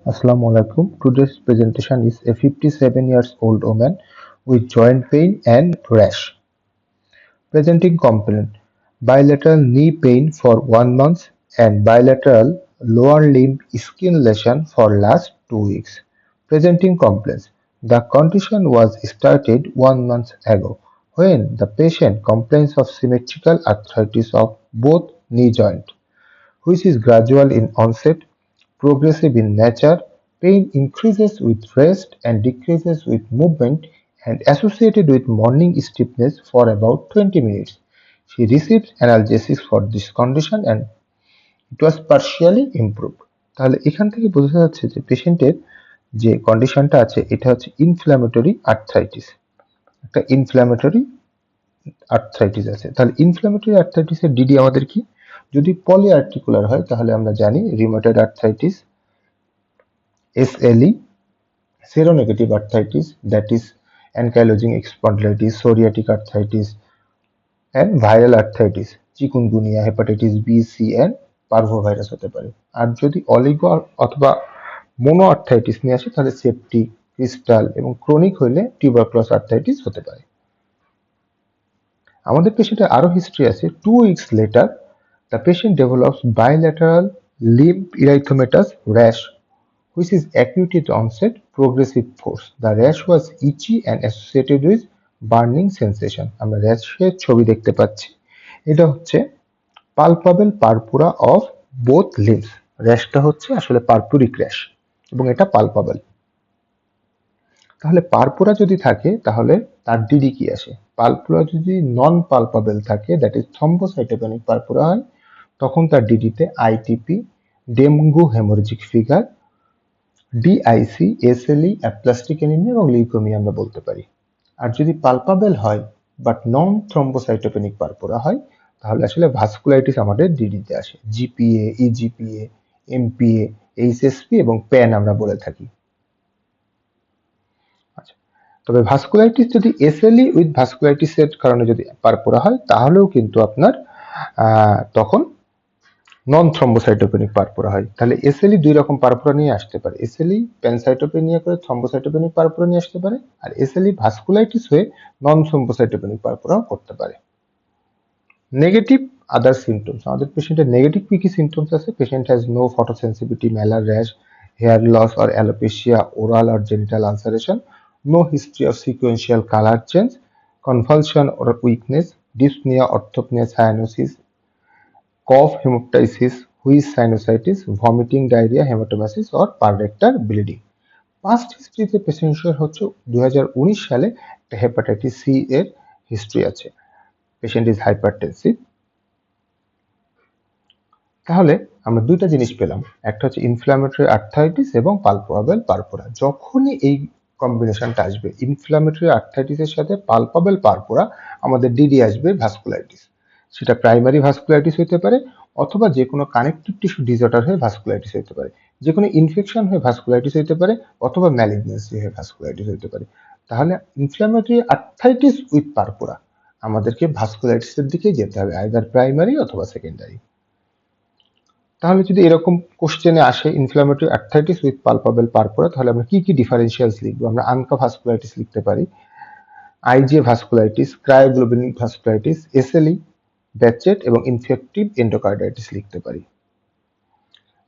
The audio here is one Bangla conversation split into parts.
Assalamu alaikum. Today's presentation is a 57 years old woman with joint pain and rash. Presenting complaint: bilateral knee pain for 1 month and bilateral lower limb skin lesion for last 2 weeks. Presenting complaints: the condition was started 1 month ago when the patient complains of symmetrical arthritis of both knee joints, which is gradual in onset, progressive in nature, pain increases with rest and decreases with movement, and associated with morning stiffness for about 20 minutes. She received analgesics for this condition and it was partially improved. তাহলে এখান থেকে বোঝা যাচ্ছে যে পেশেন্টের যে কন্ডিশনটা আছে এটা হচ্ছে ইনফ্ল্যামেটরি আর্থ্রাইটিস। একটা ইনফ্ল্যামেটরি আর্থ্রাইটিস আছে। তাহলে ইনফ্ল্যামেটরি আর্থ্রাইটিসের ডিডি আমাদের কি? যদি পলিআর্টিকুলার হয় তাহলে আমরা জানি rheumatoid arthritis, SLE, seronegative arthritis, that is ankylosing spondylitis, psoriatic arthritis, and viral arthritis, chikungunya, hepatitis B, C and parvovirus হতে পারে। আর যদি অলিগো অথবা মোনো আর্থ্রাইটিস নিয়ে আসে তাহলে সেপটিক, ক্রিস্টাল এবং ক্রনিক হইলে টিউবারকুলাস আর্থ্রাইটিস হতে পারে। আমাদের পেশেন্টের আরো হিস্ট্রি আছে। 2 weeks later, the patient develops bilateral limb erythematous rash, which is acute at onset, progressive course. The rash was itchy and associated with burning sensation. আমরা র্যাশের ছবি দেখতে পাচ্ছি। এটা হচ্ছে পালপাবেল পারপুরা অফ বোথ লিম্বস। র্যাশটা হচ্ছে আসলে পারপুরিক র্যাশ এবং এটা পালপাবেল। তাহলে পারপুরা যদি থাকে তাহলে তার ডিডি কি আসে? পালপুরা যদি নন পালপাবেল থাকে, দ্যাট ইজ থ্রম্বোসাইটোপেনিক পারপুরা হয়, তখন তার ডিডিতে ITP, dengue haemorrhagic fever, DIC, SLE, aplastic anaemia এবং লিউকেমিয়া আমরা বলতে পারি। আর যদি পালপাবেল হয় বাট নন থ্রম্বোসাইটোপেনিক পারপুরা হয় তাহলে আসলে ভাস্কুলাইটিস আমাদের ডিডিতে আসে। জিপিএ, ইজিপিএ, এমপিএ, এইচএসপি এবং প্যান আমরা বলে থাকি। আচ্ছা, তবে ভাস্কুলাইটিস যদি এসএলই উইথ ভাস্কুলাইটিসের কারণে যদি পারপুরা হয় তাহলেও কিন্তু আপনার তখন নন থ্রম্বোসাইটোপেনিক পারপুরা হয়। তাহলে এসএলই দুই রকম পারপুরা নিয়ে আসতে পারে। এসএলই প্যানসাইটোপেনিয়া করে থ্রম্বোসাইটোপেনিক পারপুরা নিয়ে আসতে পারে, আর এসএলই ভাস্কুলাইটিস হয়ে নন থ্রম্বোসাইটোপেনিক পারপুরাও করতে পারে। নেগেটিভ আদার সিমটমস, আমাদের পেশেন্টের নেগেটিভ কি কি সিমটমস আছে? Patient has no photosensitivity, malar rash, hair loss or alopecia, oral or genital ulceration, no history of sequential colour change, convulsion or weakness, dyspnoea, orthopnoea, cyanosis, cough, hemoptysis, wheeze, sinusitis, vomiting, diarrhea, hematomasis or per rectal bleeding. Past হিস্ট্রিতে পেশেন্টের হচ্ছে 2019 সালে একটা হেপাটাইটিস সি এর হিস্ট্রি আছে। Patient is hypertensive. তাহলে আমরা দুইটা জিনিস পেলাম, একটা হচ্ছে ইনফ্ল্যামেটরি আর্থ্রাইটিস এবং পালপাবেল পারপুরা। যখনই এই কম্বিনেশনটা আসবে, ইনফ্ল্যামেটরি আর্থ্রাইটিসের সাথে পালপাবেল পারপুরা, আমাদের ডিডি আসবে ভাস্কুলাইটিস। সেটা প্রাইমারি ভাস্কুলাইটিস হতে পারে অথবা যে কোনো কানেকটিভ টিস্যু ডিসঅর্ডার হয়ে ভাস্কুলাইটিস হতে পারে, যে কোনো ইনফেকশন হয়ে ভাস্কুলাইটিস হতে পারে অথবা ম্যালিগন্যান্সি হয়ে ভাস্কুলাইটিস হতে পারে। তাহলে ইনফ্ল্যামেটরি আর্থ্রাইটিস উইথ পারপুরা আমাদেরকে ভাস্কুলাইটিসের দিকে যেতে হবে, আইদার প্রাইমারি অথবা সেকেন্ডারি। তাহলে যদি এরকম কোশ্চেনে আসে inflammatory arthritis with palpable purpura, তাহলে আমরা কি কি ডিফারেনশিয়ালস লিখবো? আমরা আনকা ভাস্কুলাইটিস লিখতে পারি, IGA vasculitis, cryoglobulinaemic vasculitis, SLE, ব্যাচেট এবং ইনফেক্টিভ এন্ডোকার্ডাইটিস লিখতে পারি।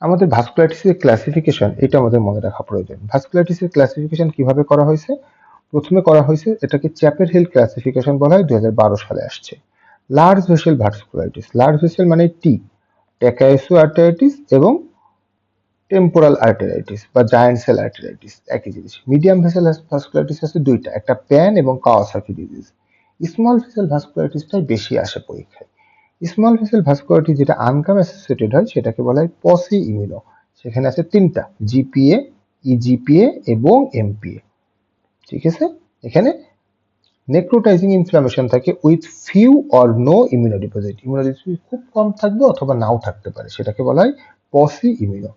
আমাদের ভাস্কুলাইটিসের ক্লাসিফিকেশন এটা আমাদের মনে রাখা প্রয়োজন। ভাস্কুলাইটিসের ক্লাসিফিকেশন কিভাবে করা হয়েছে? প্রথমে করা হয়েছে এটাকে চ্যাপেল হিল ক্লাসিফিকেশন বলা হয়, 2012 সালে আসছে। Large vessel vasculitis, large vessel মানে টি, ট্যাকাইসো আর্টারাইটিস এবং টেম্পোরাল আর্টারাইটিস বা জায়ান্ট সেল আর্টারাইটিস একই জিনিস। মিডিয়াম ভেসেল ভাস্কুলাইটিস আছে দুইটা, একটা প্যান এবং কাওয়াসাকি ডিজিজ। স্মল ভেসেল ভাস্কুলাইটিসটাই বেশি আসে পরীক্ষায়। স্মল ভেসেল ভাস্কুলাইটিস যেটা আনকাম অ্যাসোসিয়েটেড হয় সেটাকে বলা হয় পসি ইমিউনো। সেখানে আছে তিনটা, জিপিএ, ইজিপিএ এবং এমপিএ। ঠিক আছে, এখানে নেক্রোটাইজিং ইনফ্লামেশন থাকে উইথ ফিউ অর নো ইমিউনোডিপোজিট, ইমিউনোডিপোজিট খুব কম থাকবে অথবা নাও থাকতে পারে, সেটাকে বলা হয় পসি ইমিউনো।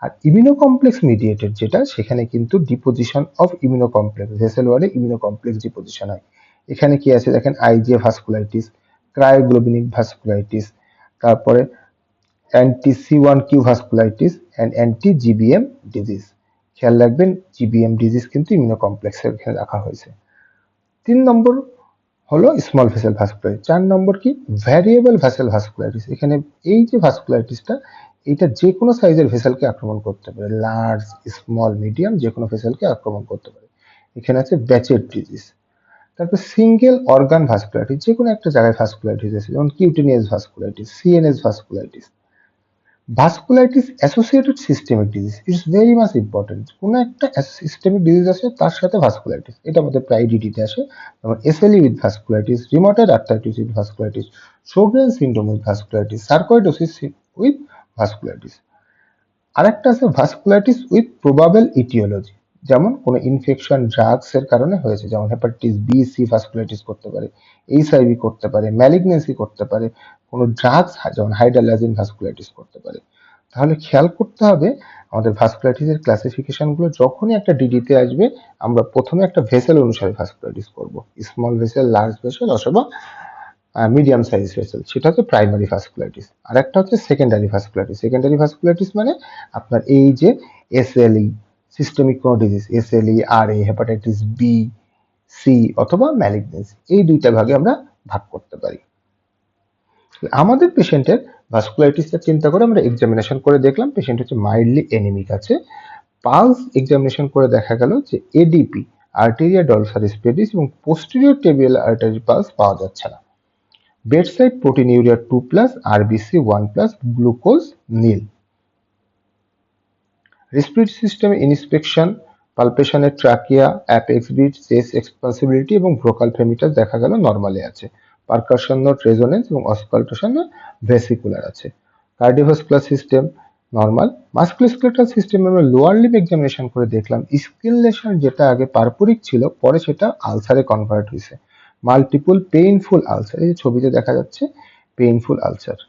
আর ইমিউনো কমপ্লেক্স মিডিয়েটেড যেটা, সেখানে কিন্তু deposition of immuno complex, vessel ওয়ালে ইমিউনো কমপ্লেক্স ডিপোজিশন হয়। এখানে কি আছে দেখেন, আইজিএ ভাস্কুলাইটিস, ক্রায়োগ্লোবিনিক ভাস্কুলাইটিস, তারপরে anti C one Q vasculitis and anti GBM disease. খেয়াল রাখবেন জিবিএম ডিজিজ কিন্তু ইমিউনোকমপ্লেক্সের রাখা হয়েছে। 3 নম্বর হলো স্মল ভেসেল ভাস্কুলারিটিস। 4 নম্বর কি ভ্যারিয়েবল ভেসেল ভাস্কুলারিটিস। এখানে এই যে ভাস্কুলারিটিসটা এটা যে কোনো সাইজের ভেসেলকে আক্রমণ করতে পারে, লার্জ, স্মল, মিডিয়াম যে কোনো ভেসেলকে আক্রমণ করতে পারে। এখানে আছে ব্যাচেট ডিজিজ। তারপর সিঙ্গেল অর্গান ভাস্কুলারিটিস, যে কোনো একটা জায়গায় ভাস্কুলারিটিস আছে, যেমন cutaneous vasculitis, CNS vasculitis. Vasculitis associated systemic disease it's very much important. কোনো একটা সিস্টেমিক ডিজিজ আছে তার সাথে ভাস্কুলাইটিস, এটা আমাদের প্রায় ডিডিতে আসে। যেমন SLE with vasculitis, rheumatoid arthritis with vasculitis, Sjogren syndrome with vasculitis, sarcoidosis with vasculitis. আরেকটা আছে ভাস্কুলাইটিস উইথ প্রবাবল ইটিওলজি, যেমন কোনো ইনফেকশন ড্রাগস এর কারণে হয়েছে, যেমন হেপাটাইটিস বি, সি ভাস্কুলাইটিস করতে পারে, এইচআইভি করতে পারে, ম্যালিগনেন্সি করতে পারে, কোনো ড্রাগস যেমন হাইড্রালাজিন ভাস্কুলাইটিস করতে পারে। তাহলে খেয়াল করতে হবে আমাদের ভাস্কুলাইটিসের ক্লাসিফিকেশন গুলো যখনই একটা ডিডিতে আসবে আমরা প্রথমে একটা ভেসেল অনুসারে ভাস্কুলাইটিস করব, স্মল ভেসেল, লার্জ ভেসেল অথবা মিডিয়াম সাইজ ভেসেল, সেটা হচ্ছে প্রাইমারি ভাস্কুলাইটিস। আর একটা হচ্ছে সেকেন্ডারি ভাস্কুলাইটিস। সেকেন্ডারি ভাস্কুলাইটিস মানে আপনার এই যে এসএলই, সিস্টেমিক কোনো disease, SLE, RA, hepatitis B, C অথবা ম্যালিগনেন্সি, এই দুইটা ভাগে আমরা ভাগ করতে পারি। আমাদের পেশেন্টের ভাস্কুলাইটিসটা চিন্তা করে আমরা এক্সামিনেশন করে দেখলাম পেশেন্ট হচ্ছে মাইল্ডলি এনিমিক আছে। পালস এক্সামিনেশন করে দেখা গেল যে এডিপি, আর্টেরিয়া ডলসারিস পেডিস এবং পোস্টেরিয়র টেবিয়াল আর্টারি পালস পাওয়া যাচ্ছে না। Bedside proteinuria 2+, RBC 1+, glucose nil. Respiratory সিস্টেমে ইন্সপেকশন, পালপেশনের trachea, apex beat, chest expansibility এবং ভোকাল ফেমিটাস দেখা গেল নর্মালি আছে। পারকাশন নোট, রেজোনেন্স এবং অসকালটেশন ভেসিকুলার আছে। Cardiovascular system normal. মাস্কুলোস্কেলেটাল সিস্টেমে আমরা লোয়ার লিম্ব এক্সামিনেশন করে দেখলাম স্কিন লেশন যেটা আগে পারপুরিক ছিল পরে সেটা আলসারে কনভার্ট হয়েছে। মাল্টিপুল পেইনফুল আলসার, এই ছবিতে দেখা যাচ্ছে painful ulcer,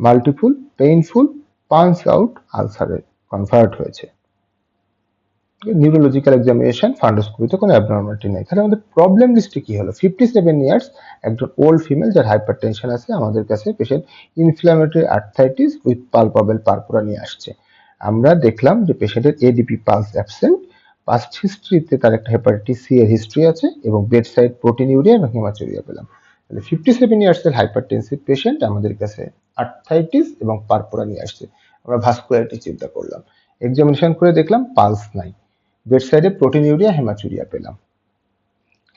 multiple painful punch out আলসারে কনভার্ট হয়েছে। নিউরোলজিক্যাল এক্সামিনেশন, ফান্ডোস্কোপিতে কোনো অ্যাবনর্মালিটি নেই। তাহলে আমাদের প্রবলেম লিস্টে কি হলো? 57 ইয়ার্স, একজন ওল্ড ফিমেল যার হাইপারটেনশন আছে, আমাদের কাছে patient inflammatory arthritis with palpable purpura নিয়ে আসছে। আমরা দেখলাম যে পেশেন্টের এডিপি পালস অ্যাবসেন্ট, পাস্ট হিস্ট্রিতে তার একটা হেপাটাইটিস সি এর হিস্ট্রি আছে এবং বেডসাইড প্রোটিনিউরিয়া এবং হেমাচুরিয়া পেলাম। তাহলে 57 ইয়ার্সের হাইপারটেনসিভ পেশেন্ট আমাদের কাছে আর্থ্রাইটিস এবং পারপুরা নিয়ে আসছে। আমরা ভাস্কুলারিটি চিন্তা করলাম, এক্সামিনেশন করে দেখলাম পালস নাই, বেডসাইডে প্রোটিনিউরিয়া, হেমাচুরিয়া পেলাম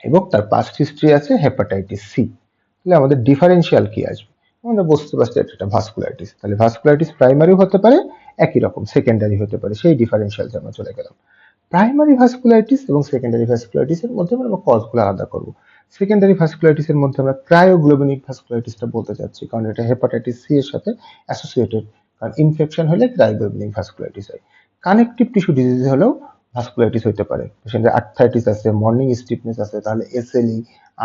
এবং তার পাস্ট হিস্ট্রি আছে হেপাটাইটিস সি। তাহলে আমাদের ডিফারেন্সিয়াল কি আসবে? আমরা বুঝতে পারছি এটা ভাস্কুলাইটিস। তাহলে ভাস্কুলাইটিস প্রাইমারি হতে পারে, একই রকম সেকেন্ডারি হতে পারে, সেই ডিফারেন্সিয়াল আমরা চলে গেলাম। প্রাইমারি ভাস্কুলাইটিস এবং সেকেন্ডারি ভাস্কুলাইটিসের মধ্যে আমরা কজগুলো আলাদা করব। সেকেন্ডারি ভাস্কুলাইটিসের মধ্যে আমরা ক্রায়োগ্লোবিনিক ভাস্কুলাইটিসটা বলতে চাচ্ছি, কারণ এটা হেপাটাইটিস সি এর সাথে অ্যাসোসিয়েটেড, কারণ ইনফেকশন হলে ক্রায়োগ্লোবিনিক ভাস্কুলাইটিস হয়। কানেকটিভ টিস্যু ডিজিজ হলেও ভাস্কুলাইটিস হতে পারে, পেশেন্টের আর্থ্রাইটিস আছে, মর্নিং স্টিফনেস আছে, তাহলে এসএলই,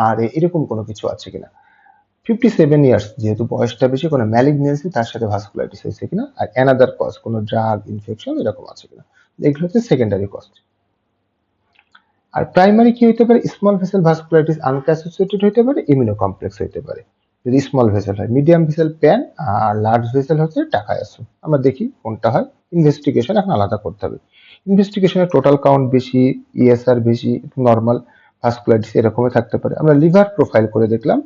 আর এরকম কোনো কিছু আছে কিনা। 57 ইয়ার্স যেহেতু বয়সটা বেশি, কোনো ম্যালিগনেন্সি তার সাথে ভাস্কুলাইটিস হয়েছে কিনা, আর অ্যানাদার কজ কোনো ড্রাগ ইনফেকশন এরকম আছে কিনা, এগুলো হচ্ছে সেকেন্ডারি কজ। আর প্রাইমারি কি হতে পারে? স্মল ভেসেল ভাস্কুলাইটিস আনঅ্যাসোসিয়েটেড হতে পারে, ইমিউনোকমপ্লেক্স হতে পারে। যদি স্মল ভেসেল হয়, মিডিয়াম ভেসেল প্যান, আর লার্জ ভেসেল হচ্ছে টাকায়াসু। আমরা দেখি কোনটা হয়, ইনভেস্টিগেশন এখন আলাদা করতে হবে। ইনভেস্টিগেশনের টোটাল কাউন্ট বেশি, ইএসআর বেশি, নর্মাল ভাস্কুলাইটিস এরকমই থাকতে পারে। আমরা লিভার প্রোফাইল করে দেখলাম,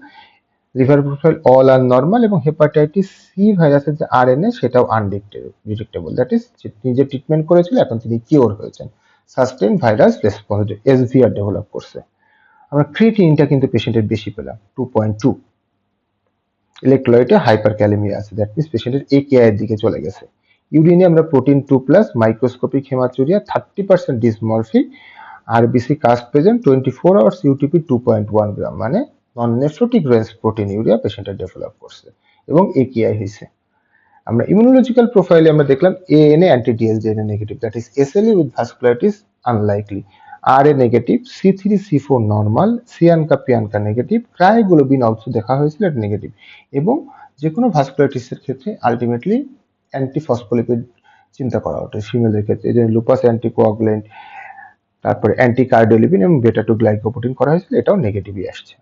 লিভার প্রোফাইল অল আর নর্মাল এবং হেপাটাইটিস সি ভাইরাসের যে আরএনএ সেটাও আনডিটেক্টেবল, দ্যাট ইজ তিনি যে ট্রিটমেন্ট করেছিল এখন তিনি কিওর হয়েছেন, sustain virus response, SVR develop করছে। আমরা ক্রিয়েটিনিনটা কিন্তু পেশেন্টের বেশি পেলাম 2.2। ইলেকট্রোলাইটে হাইপারক্যালেমিয়া আছে, দ্যাট মিন্স পেশেন্টের একেআই এর দিকে চলে গেছে। ইউরিনে আমরা protein 2+, microscopic haematuria 30% dysmorphic, RBC cast present 24 hours, UTP 2.1 gram, মানে নন নেফ্রোটিক রেঞ্জ প্রোটিনিউরিয়া পেশেন্টের ডেভেলপ করছে এবং একেআই হয়েছে। আমরা ইমিউনোলজিক্যাল প্রোফাইলে আমরা দেখলাম ANA anti dsDNA negative, that is SLE with vasculitis unlikely, RA negative, C3C4 normal, সিয়ানকা পিয়ানকা নেগেটিভ, ক্রায়োগ্লোবিন অলসো দেখা হয়েছিল এটা নেগেটিভ। এবং যে কোনো ভাস্কুলাইটিসের ক্ষেত্রে আলটিমেটলি অ্যান্টিফসফোলিপিড চিন্তা করা ওঠে ফিমেলের ক্ষেত্রে, যে লুপাস অ্যান্টিকোয়াগুলেন্ট, তারপরে অ্যান্টিকার্ডিওলিপিন এবং বেটা 2 গ্লাইকোপ্রোটিন করা হয়েছিল, এটাও নেগেটিভই আসছে।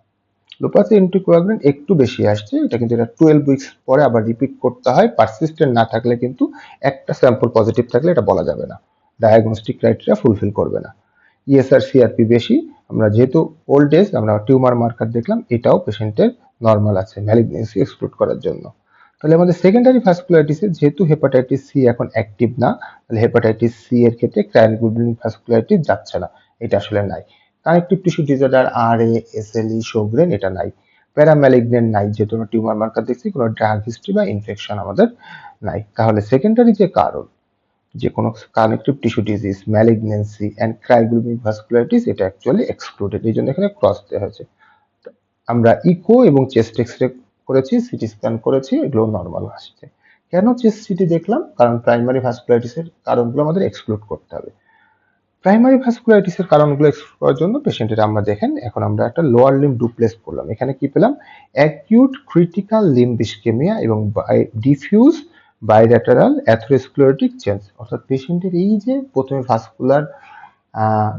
লুপাস অ্যান্টিকোয়াগুলেন্ট একটু বেশি আসছে, এটা কিন্তু এটা 12 উইকস পরে আবার রিপিট করতে হয়, পারসিস্টেন্ট না থাকলে কিন্তু একটা স্যাম্পল পজিটিভ থাকলে এটা বলা যাবে না। ডায়াগনস্টিক ক্রাইটেরিয়া ফুলফিল করবে না। ইএসআর সিআরপি বেশি, আমরা যেহেতু ওল্ড এজ আমরা টিউমার মার্কার দেখলাম, এটাও পেশেন্টের নর্মাল আছে ম্যালিগনেন্সি এক্সক্লুড করার জন্য। তাহলে আমাদের সেকেন্ডারি ভাস্কুলাইটিসে যেহেতু হেপাটাইটিস সি এখন অ্যাক্টিভ না, তাহলে হেপাটাইটিস সি এর ক্ষেত্রে ক্রায়োনিক ভাস্কুলাইটিস যাচ্ছে না, এটা আসলে নাই। কানেকটিভ টিস্যু ডিসঅর্ডার আর এ এসএলই শোগ্রেন এটা নাই। প্যারাম্যালিগনেন্ট নাই, যেহেতু আমরা টিউমার মার্কার দেখছি, কোনো ড্রাগ হিস্ট্রি বা ইনফেকশন আমাদের নাই। তাহলে সেকেন্ডারি যে কারণ যে কোনো connective tissue disease, malignancy and ক্রায়োনিক ভাস্কুলাইটিস এটা অ্যাকচুয়ালি এক্সক্লুডেড, এই জন্য এখানে ক্রস দেওয়া হয়েছে। আমরা ইকো এবং চেস্ট এক্সরে করেছি, সিটি স্ক্যান করেছি, এগুলো নর্মাল আসছে। কেন চেস্ট সিটি দেখলাম? কারণ প্রাইমারি ভাস্কুলাইটিসের কারণগুলো আমাদের এক্সক্লুড করতে হবে। প্রাইমারি ভাস্কুলাইটিসের কারণগুলো এক্সক্লুড করার জন্য পেশেন্টের আমরা দেখেন এখন আমরা একটা লোয়ার লিম্ব ডুপ্লেস করলাম। এখানে কি পেলাম? অ্যাকিউট ক্রিটিক্যাল লিম্ব ইসকেমিয়া এবং ডিফিউজ বাইল্যাটারাল অ্যাথেরোস্ক্লেরোটিক চেঞ্জ, অর্থাৎ পেশেন্টের এই যে প্রথমে ভাস্কুলার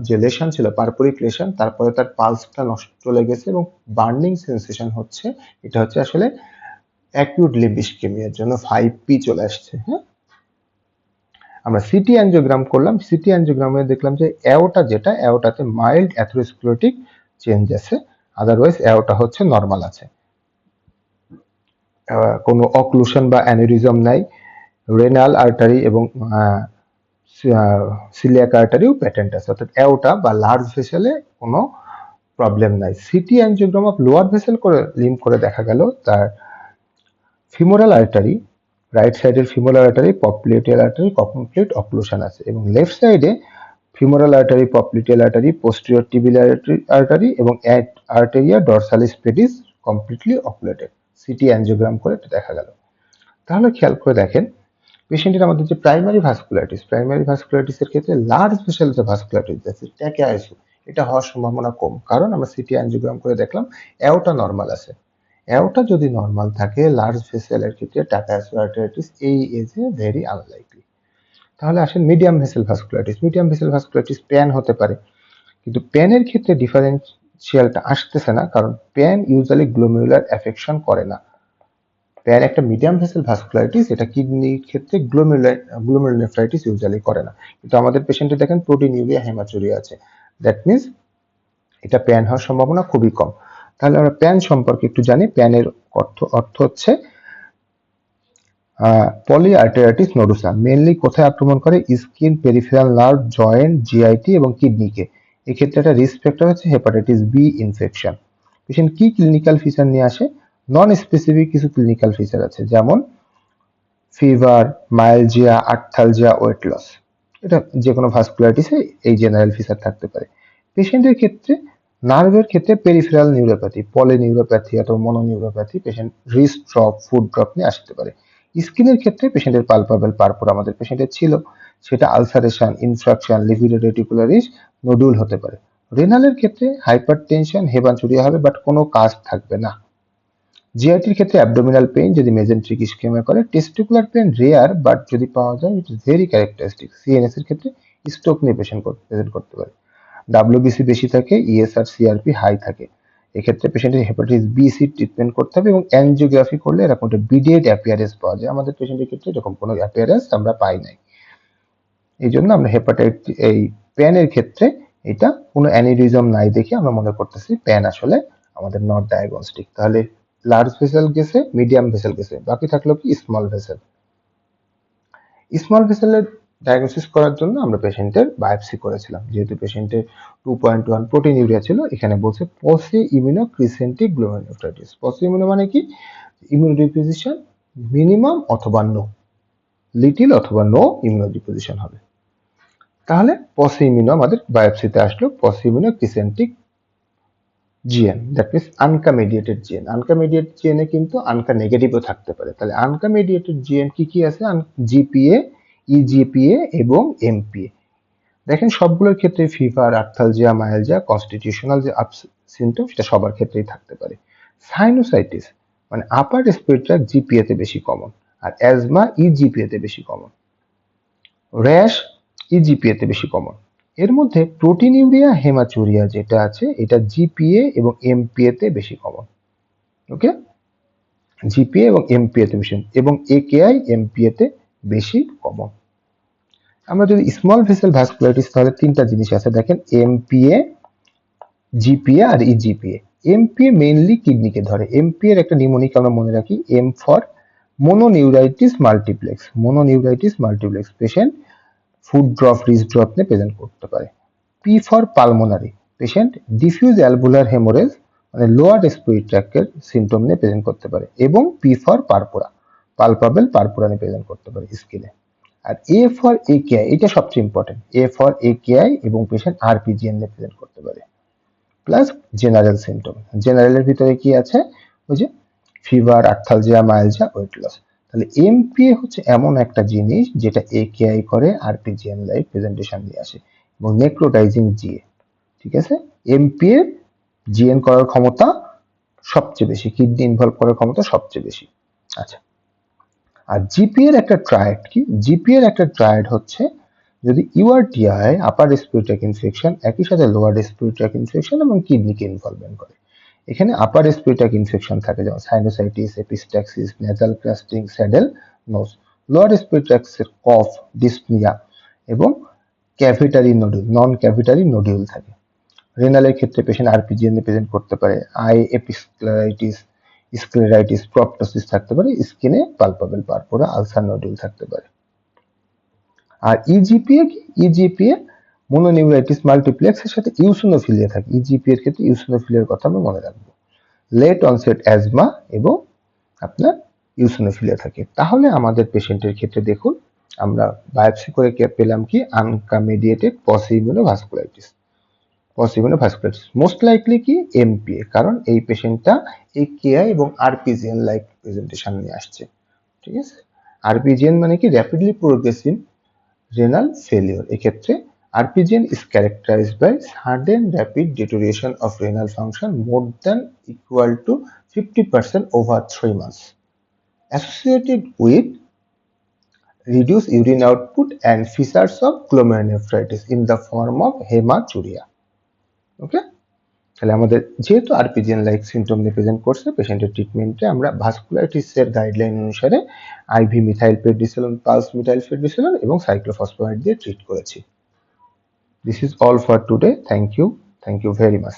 যে লেশন ছিল, পারপোরিক লেশন, তারপরে তার পালসটা নষ্ট চলে গেছে এবং বার্নিং সেন্সেশন হচ্ছে, এটা হচ্ছে আসলে অ্যাকিউট লিম্ব ইসকেমিয়ার জন্য 5P চলে আসছে। হ্যাঁ, আমরা সিটি অ্যাঞ্জিওগ্রাম করলাম, সিটি অ্যাঞ্জিওগ্রামে দেখলাম যে অ্যাওটাতে মাইল্ড অ্যাথেরোস্ক্লেরোটিক চেঞ্জ আছে, আদারওয়াইজ অ্যাওটা হচ্ছে নর্মাল আছে, কোনো অক্লুশন বা অ্যানিউরিজম নাই। রেনাল আর্টারি এবং সিলিয়াক আর্টারিও প্যাটেন্ট আছে, অর্থাৎ অ্যাওটা বা লার্জ ভেসেলে কোনো প্রবলেম নাই। City angiogram of lower vessel করে লিম্ব করে দেখা গেল তার ফিমোরাল আর্টারি, রাইট সাইডের femoral artery, পপ্লিটেল artery complete occlusion আছে, এবং লেফট সাইডে femoral artery, পপ্লিটেল artery, posterior tibial artery এবং আর্টেরিয়া ডরসালিস পেডিস কমপ্লিটলি অক্লুটেড। সিটি অ্যাঞ্জিওগ্রাম করে এটা দেখা গেল। তাহলে খেয়াল করে দেখেন পেশেন্টের আমাদের যে প্রাইমারি ভাস্কুলাইটিসের ক্ষেত্রে লার্জ ভেসেল যে ভাস্কুলাইটিস আছে ট্যাকিয়াইসু, এটা হওয়ার সম্ভাবনা কম, কারণ আমরা সিটি অ্যাঞ্জিওগ্রাম করে দেখলাম অ্যাওটা নর্মাল আছে। অ্যাওটা যদি নর্মাল থাকে লার্জ ভেসেলের ক্ষেত্রে ট্যাকিয়াইসুআর্টারিটিস এই এজে ভেরি আনলাইকলি। তাহলে আসেন medium vessel vasculitis. Medium vessel vasculitis pan হতে পারে, কিন্তু প্যানের ক্ষেত্রে ডিফারেন্সিয়ালটা আসতেছে না, কারণ প্যান ইউজুয়ালি গ্লোমেরুলার অ্যাফেকশন করে না। প্যান একটা মিডিয়াম ভেসেল ভাস্কুলাইটিস, এটা কিডনির ক্ষেত্রে গ্লোমেরুলোনেফ্রাইটিস ইউজুয়ালি করে না, কিন্তু আমাদের পেশেন্টে দেখেন প্রোটিনিউরিয়া, হেমাচুরিয়া আছে, দ্যাট মিনস এটা প্যান হওয়ার সম্ভাবনা খুবই কম। তাহলে আমরা প্যান সম্পর্কে একটু জানি। প্যানের অর্থ হচ্ছে পলিআর্টেরাইটিস নোডোসা। মেইনলি কোথায় আক্রমণ করে? Skin, peripheral nerve, joint, GIT এবং কিডনিকে। এক্ষেত্রে একটা রিস্ক ফ্যাক্টর হচ্ছে হেপাটাইটিস বি ইনফেকশন। পেশেন্ট কি ক্লিনিক্যাল ফিচার নিয়ে আসে? নন স্পেসিফিক কিছু ক্লিনিক্যাল ফিচার আছে, যেমন ফিভার, মাইলজিয়া, আর্থালজিয়া, ওয়েট লস। এটা যে কোনো ভাস্কুলাইটিসে এই জেনারেল ফিচার থাকতে পারে। পেশেন্টের ক্ষেত্রে নার্ভের ক্ষেত্রে পেরিফেরাল নিউরোপ্যাথি, পলিনিউরোপ্যাথি অথবা mononeuropathy, patient risk drop, food drop নিয়ে আসতে পারে। স্কিনের ক্ষেত্রে পেশেন্টের পালপাবেল পারপোরা আমাদের পেশেন্টের ছিল, সেটা আলসারেশন, ইনফ্রাকশন, লিভিডো রেটিকুলারিস, নোডুল হতে পারে। রেনালের ক্ষেত্রে হাইপারটেনশন, হেপাচুরিয়া হবে, বাট কোনো কাজ থাকবে না। জিআইটির ক্ষেত্রে অ্যাবডোমিনাল পেইন যদি মেজেন্ট্রিক ইসকেমিয়া করে। টেস্টিকুলার পেইন রেয়ার, বাট যদি পাওয়া যায় it is very characteristic. CNS এর ক্ষেত্রে স্ট্রোক নিয়ে প্রেজেন্ট করতে পারে। ডাব্লিউবিসি বেশি থাকে, ইএসআর সিআরপি হাই থাকে, এক্ষেত্রে পেশেন্টের হেপাটাইটিস বি সি ট্রিটমেন্ট করতে হবে, এবং অ্যানজিওগ্রাফি করলে এরকম একটা বিডিয়েট অ্যাপিয়ারেন্স পাওয়া যায়। আমাদের পেশেন্টের ক্ষেত্রে এরকম কোনো অ্যাপিয়ারেন্স আমরা পাই নাই, এই জন্য আমরা এই প্যানের ক্ষেত্রে এটা কোনো অ্যানিউরিজম নাই দেখে আমরা মনে করতেছি প্যান আসলে আমাদের নট ডায়াগনস্টিক। তাহলে লার্জ ভেসেল গেছে, মিডিয়াম ভেসেল গেছে, বাকি থাকলো কি স্মল ভেসেল। স্মল ভেসেলের ডায়াগনোসিস করার জন্য আমরা পেশেন্টের বায়োপসি করেছিলাম, যেহেতু পেশেন্টের 2.1 প্রোটিনিউরিয়া ছিল। এখানে বলছে পসি ইমিউনোক্রিসেন্টিক গ্লোমেরুলোনেফ্রাইটিস। পসি ইমিউনো মানে কি? ইমিউনোডিপোজিশন মিনিমাম অথবা নো, লিটিল অথবা নো ইমিউনোডিপোজিশন হবে। তাহলে পসি ইমিউনো আমাদের বায়োপসিতে আসলো pauci immunocrescentic GN, that means ANCA mediated GN. ANCA mediated জিএনে কিন্তু আনকা নেগেটিভও থাকতে পারে। তাহলে আনকা মেডিয়েটেড জিএন কি কি আছে? জিপিএ, ইজিপিএ এবং এমপিএ। দেখেন সবগুলোর ক্ষেত্রে ফিভার, আর্থালজিয়া, মায়ালজিয়া, কনস্টিটিউশনাল যে আপ সিমটম সেটা সবার ক্ষেত্রেই থাকতে পারে। সাইনোসাইটিস মানে আপার রেসপিরেটরি জিপিএ তে বেশি কমন, আর অ্যাজমা ইজিপিএ তে বেশি কমন, র্যাশ ইজিপিএ তে বেশি কমন। এর মধ্যে প্রোটিনিউরিয়া, হেমাচুরিয়া যেটা আছে এটা জিপিএ এবং এমপিএ তে বেশি কমন। ওকে, জিপিএ এবং এমপিএ তে বেশি, এবং একেআই এমপিএ তে বেশি কমন। আমরা যদি স্মল ভেসেল ভাস্কুলাইটিস, তাহলে তিনটা জিনিস আছে দেখেন, এমপিএ, জিপিএ আর ইজিপিএ। এমপিএ মেইনলি কিডনিকে ধরে। এমপিএ এর একটা নিউমোনিক আমরা মনে রাখি, M for mononeuritis multiplex. Mononeuritis multiplex patient foot drop, wrist drop নিয়ে প্রেজেন্ট করতে পারে। P for pulmonary, patient diffuse alveolar haemorrhage মানে লোয়ার রেসপিরেটরি ট্র্যাক্টের সিমটম নিয়ে প্রেজেন্ট করতে পারে। এবং পি ফর পারপোরা, পালপাবেল পারপোরা নিয়ে প্রেজেন্ট করতে পারে স্কিনে। আর এ ফর একেআই, এটা সবচেয়ে ইম্পর্টেন্ট, এ ফর একেআই এবং পেশেন্ট আরপিজিএন নিয়ে প্রেজেন্ট করতে পারে। প্লাস জেনারেল সিমটম, জেনারেলের ভিতরে কি আছে, ওই যে ফিভার, আর্থালজিয়া, মায়ালজিয়া, ওয়েট লস। তাহলে এমপিএ হচ্ছে এমন একটা জিনিস যেটা একেআই করে, আরপিজিএন লাইক প্রেজেন্টেশন নিয়ে আসে এবং নেক্রোটাইজিং জিএ। ঠিক আছে, এমপিএ জিএন করার ক্ষমতা সবচেয়ে বেশি, কিডনি ইনভলভ করার ক্ষমতা সবচেয়ে বেশি। আচ্ছা, আর জিপি এর একটা ট্রায়াড কি, জিপি এর একটা ট্রায়াড হচ্ছে যদি ইউআরটিআই, আপার রেসপিরেটরি ট্র্যাক্ট ইনফেকশন, একই সাথে লোয়ার রেসপিরেটরি ট্র্যাক্ট ইনফেকশন এবং কিডনিকে ইনভলভমেন্ট করে। এখানে আপার রেসপিরেটরি ট্র্যাক্ট ইনফেকশন থাকে, যেমন sinusitis, epistaxis, nasal crusting, saddle nose. Lower respiratory ট্র্যাক্টের কফ, ডিসনিয়া এবং ক্যাভিটারি নোডিউল, নন ক্যাভিটারি নোডিউল থাকে। রেনালের ক্ষেত্রে পেশেন্ট আরপিজিএন এ প্রেজেন্ট করতে পারে। আই এপিস্ক্লেরাইটিস, স্ক্লেরাইটিস, প্রপটোসিস থাকতে পারে। স্কিনে পালপাবেল পারপোরা, আলসার নোডিউল থাকতে পারে। আর ইজিপিএ কি, ইজিপিএ মোনোনিউরাইটিস মাল্টিপ্লেক্স এর সাথে ইউসিনোফিলিয়া থাকে। ইজিপি এর ক্ষেত্রে ইউসিনোফিলিয়ার কথা আমরা মনে রাখবো। লেট অনসেট অ্যাজমা এবং আপনার ইউসিনোফিলিয়া থাকে। তাহলে আমাদের পেশেন্টের ক্ষেত্রে দেখুন, আমরা বায়োপসি করে পেলাম কি, আনকামেডিয়েটেড পসিমিউনোভাস্কুলাইটিস। পসিমিউনোভাস্কুলাইটিস মোস্ট লাইকলি কি এমপিএ, কারণ এই পেশেন্টটা একেআই এবং আরপিজিএন লাইক প্রেজেন্টেশন নিয়ে আসছে। ঠিক আছে, আরপিজিএন মানে কি র্যাপিডলি প্রোগ্রেসিভ renal failure. এক্ষেত্রে RPGN is characterized by sudden rapid deterioration of renal function more than equal to 50% over 3 months, associated with reduced urine output and features of glomerulonephritis in the form of hematuria. Okay, তাহলে আমাদের যেহেতু আরপিজিএন লাইক সিমটম নিয়ে প্রেজেন্ট করছে, পেশেন্টের ট্রিটমেন্টে আমরা ভাস্কুলাইটিসের গাইডলাইন অনুসারে IV methyl prednisolone, pulse methyl prednisolone এবং সাইক্লোফসফামাইড দিয়ে ট্রিট করেছি। This is all for today. Thank you very much.